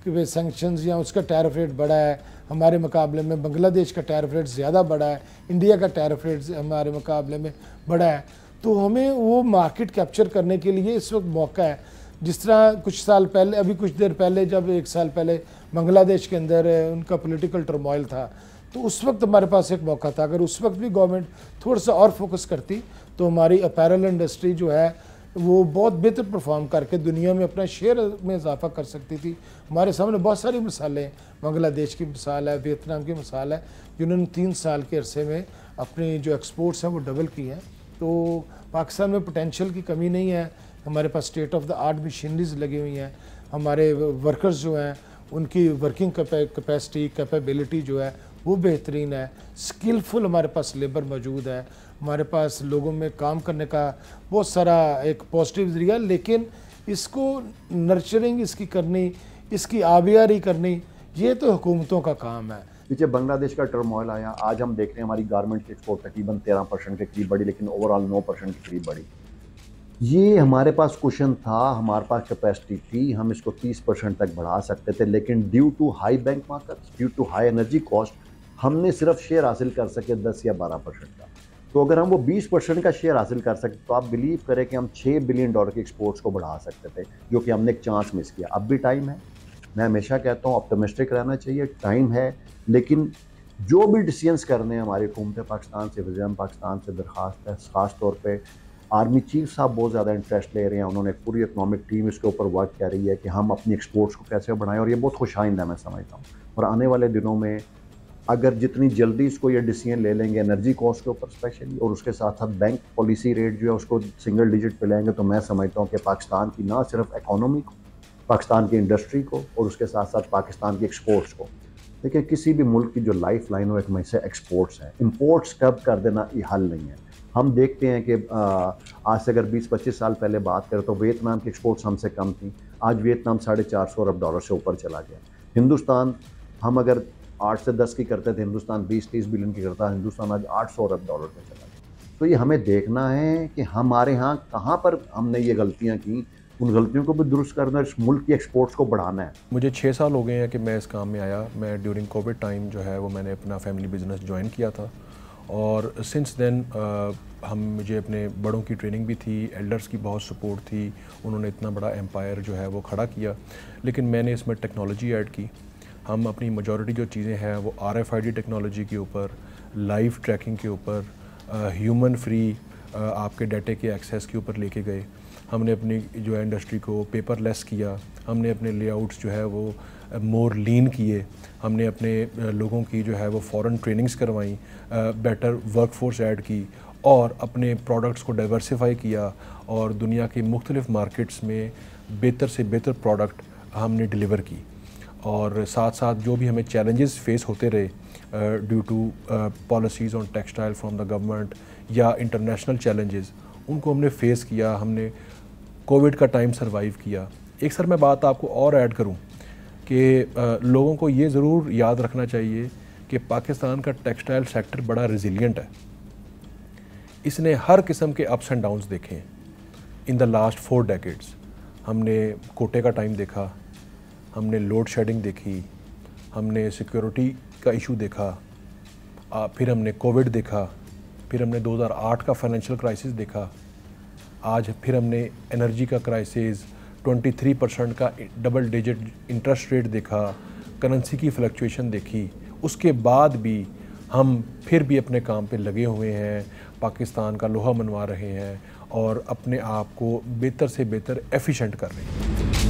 के सैंक्शंस या उसका टैरिफ रेट बढ़ा है हमारे मुकाबले में, बांग्लादेश का टैरिफ रेट ज़्यादा बढ़ा है, इंडिया का टैरिफ रेट हमारे मुकाबले में बढ़ा है, तो हमें वो मार्केट कैप्चर करने के लिए इस वक्त मौका है। जिस तरह कुछ साल पहले, अभी कुछ देर पहले, जब 1 साल पहले बांग्लादेश के अंदर उनका पॉलिटिकल टर्मोइल था, तो उस वक्त हमारे पास एक मौका था। अगर उस वक्त भी गवर्नमेंट थोड़ा सा और फोकस करती तो हमारी अपैरल इंडस्ट्री जो है वो बहुत बेहतर परफॉर्म करके दुनिया में अपना शेयर में इजाफा कर सकती थी। हमारे सामने बहुत सारी मिसालें, बांग्लादेश की मिसाल है, वियतनाम की मिसाल है, जिन्होंने 3 साल के अरसे में अपनी जो एक्सपोर्ट्स हैं वो डबल की हैं। तो पाकिस्तान में पोटेंशियल की कमी नहीं है, हमारे पास state of the art machineries लगी हुई हैं, हमारे वर्कर्स जो हैं उनकी वर्किंग कैपेसिटी, कैपेबिलिटी जो है वो बेहतरीन है, स्किलफुल हमारे पास लेबर मौजूद है, हमारे पास लोगों में काम करने का बहुत सारा एक पॉजिटिव जरिया, लेकिन इसको नर्चरिंग इसकी करनी, इसकी आबियारी करनी, ये तो हुकूमतों का काम है। पीछे बांग्लादेश का टर्मोइल आया, आज हम देख रहे हैं हमारी गारमेंट की एक्सपोर्ट तकरीबन 13% के करीब बढ़ी, लेकिन ओवरऑल 9% के करीब बढ़ी। ये हमारे पास कुशन था, हमारे पास कैपेसिटी थी, हम इसको 30% तक बढ़ा सकते थे, लेकिन due to high bank markets, due to high energy cost, हमने सिर्फ शेयर हासिल कर सके 10 या 12% का। तो अगर हम वो 20% का शेयर हासिल कर सकते तो आप बिलीव करें कि हम $6 बिलियन की एक्सपोर्ट्स को बढ़ा सकते थे, जो कि हमने एक चांस मिस किया। अब भी टाइम है, मैं हमेशा कहता हूँ ऑप्टिमिस्टिक रहना चाहिए, टाइम है, लेकिन जो भी डिसीजंस करने हैं हमारी हुकूमत पाकिस्तान से, वज़ीर पाकिस्तान से दरख्वास्त है, ख़ास तौर पे आर्मी चीफ साहब बहुत ज़्यादा इंटरेस्ट ले रहे हैं, उन्होंने पूरी इकनॉमिक टीम इसके ऊपर वर्क कर रही है कि हम अपनी एक्सपोर्ट्स को कैसे बढ़ाएं, और ये बहुत खुशाइंदा मैं समझता हूँ। और आने वाले दिनों में अगर जितनी जल्दी इसको ये डिसीजन ले लेंगे एनर्जी कॉस्ट के ऊपर स्पेशली, और उसके साथ साथ बैंक पॉलिसी रेट जो है उसको सिंगल डिजिट पे लेंगे, तो मैं समझता हूँ कि पाकिस्तान की ना सिर्फ इकोनॉमी को, पाकिस्तान की इंडस्ट्री को, और उसके साथ साथ पाकिस्तान की एक्सपोर्ट्स को, देखिए किसी भी मुल्क की जो लाइफ लाइन हो एक में से एक्सपोर्ट्स हैं, इम्पोर्ट्स कब कर देना ये हल नहीं है। हम देखते हैं कि आज से अगर 20-25 साल पहले बात करें तो वियतनाम की एक्सपोर्ट्स हमसे कम थी, आज वियतनाम $450 अरब से ऊपर चला गया। हिंदुस्तान, हम अगर 8 से 10 की करते थे, हिंदुस्तान 20-30 बिलियन की करता है, हिंदुस्तान आज $800 अरब पे चला गया। तो ये हमें देखना है कि हमारे यहाँ कहाँ पर हमने ये गलतियाँ की, उन गलतियों को भी दुरुस्त करना, इस मुल्क की एक्सपोर्ट्स को बढ़ाना है। मुझे 6 साल हो गए हैं कि मैं इस काम में आया। मैं ड्यूरिंग कोविड टाइम जो है वो मैंने अपना फैमिली बिजनेस ज्वाइन किया था, और सिंस देन मुझे अपने बड़ों की ट्रेनिंग भी थी, एल्डर्स की बहुत सपोर्ट थी, उन्होंने इतना बड़ा एम्पायर जो है वो खड़ा किया, लेकिन मैंने इसमें टेक्नोलॉजी ऐड की। हम अपनी मेजॉरिटी जो चीज़ें हैं वो RFID टेक्नोलॉजी के ऊपर, लाइव ट्रैकिंग के ऊपर, ह्यूमन फ्री आपके डाटे के एक्सेस के ऊपर लेके गए। हमने अपनी जो है इंडस्ट्री को पेपरलेस किया, हमने अपने लेआउट्स जो है वो मोर लीन किए, हमने अपने लोगों की जो है वो फ़ॉरेन ट्रेनिंग्स करवाई, बेटर वर्कफोर्स ऐड की, और अपने प्रोडक्ट्स को डाइवर्सिफाई किया, और दुनिया के मुख्तलिफ मार्केट्स में बेहतर से बेहतर प्रोडक्ट हमने डिलीवर की। और साथ साथ जो भी हमें चैलेंजेस फेस होते रहे due to policies on textile from the government या इंटरनेशनल चैलेंजेस, उनको हमने फेस किया। हमने कोविड का टाइम सर्वाइव किया। एक सर मैं बात आपको और ऐड करूं कि लोगों को ये ज़रूर याद रखना चाहिए कि पाकिस्तान का टेक्सटाइल सेक्टर बड़ा रिजिलियंट है। इसने हर किस्म के अप्स एंड डाउन्स देखे हैं इन द लास्ट 4 डेकेड्स। हमने कोटे का टाइम देखा, हमने लोड शेडिंग देखी, हमने सिक्योरिटी का इशू देखा, फिर हमने कोविड देखा, फिर हमने 2008 का फाइनेंशियल क्राइसिस देखा, आज फिर हमने एनर्जी का क्राइसिस, 23% का डबल डिजिट इंटरेस्ट रेट देखा, करेंसी की फ्लक्चुएशन देखी। उसके बाद भी हम फिर भी अपने काम पे लगे हुए हैं, पाकिस्तान का लोहा मनवा रहे हैं और अपने आप को बेहतर से बेहतर एफिशिएंट कर रहे हैं।